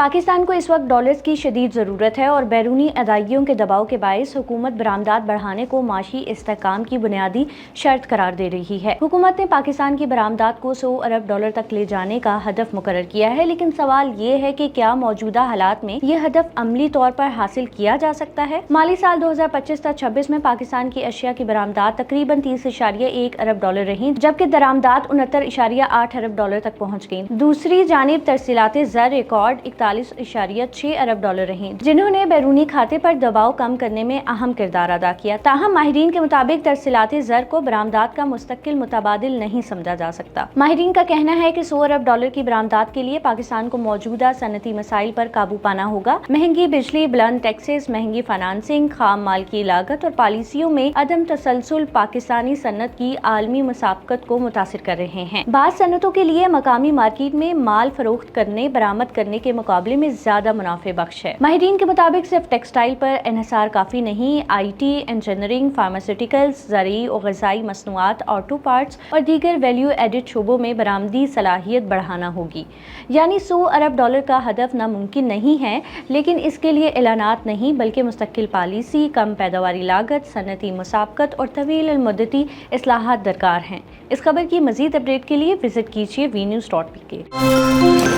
पाकिस्तान को इस वक्त डॉलर्स की शदीद ज़रूरत है और बैरूनी अदायगियों के दबाव के बायस हुकूमत बरामदात बढ़ाने को माशी इस्तेहकाम की बुनियादी शर्त करार दे रही है। हुकूमत ने पाकिस्तान की बरामदात को 100 अरब डॉलर तक ले जाने का हदफ मुकर्रर किया है, लेकिन सवाल ये है कि क्या मौजूदा हालात में ये हदफ अमली तौर पर हासिल किया जा सकता है। माली साल 2025-26 में पाकिस्तान की अशिया की बरामदात तकरीबन 30.1 अरब डॉलर रही, जबकि दरामदात 69.8 अरब डॉलर तक पहुँच गयी। दूसरी जानिब तरसीलात ज़र रिकॉर्ड 41.6 अरब डॉलर रही, जिन्होंने बैरूनी खाते पर दबाव कम करने में अहम किरदार अदा किया। ताहम माहिरीन के मुताबिक तरसीलात ज़र को बरामदात का मुस्तकिल मुतबादिल नहीं समझा जा सकता। माहिरीन का कहना है कि 100 अरब डॉलर की बरामदात के लिए पाकिस्तान को मौजूदा सनती मसाइल पर काबू पाना होगा। महंगी बिजली, बुलंद टैक्सेस, महंगी फाइनेंसिंग, खाम माल की लागत और पॉलिसियों में अदम तसलसल पाकिस्तानी सनत की आलमी मुसाबकत को मुतासिर कर रहे हैं। बाद सनतों के लिए मकामी मार्केट में माल फरोख्त करने बरामद करने के मुकाबले में ज्यादा मुनाफे बख्श है। माहिरीन के मुताबिक सिर्फ टेक्सटाइल पर इन्हिसार काफी नहीं, IT, इंजीनियरिंग, फार्मास्यूटिकल्स, ज़रूरी और ग़िज़ाई मसनूआत, ऑटो पार्ट्स और दीगर वैल्यू एडिड शोबों में बरामदी सलाहियत बढ़ाना होगी। यानी 100 अरब डॉलर का हदफ नामुमकिन नहीं है, लेकिन इसके लिए ऐलानात नहीं बल्कि मुस्तकिल पॉलिसी, कम पैदावारी लागत, सनती मुसाबकत और तवील मुद्दती इस्लाहात दरकार हैं। इस खबर की मज़ीद अपडेट के लिए विजिट कीजिए vnews.pk।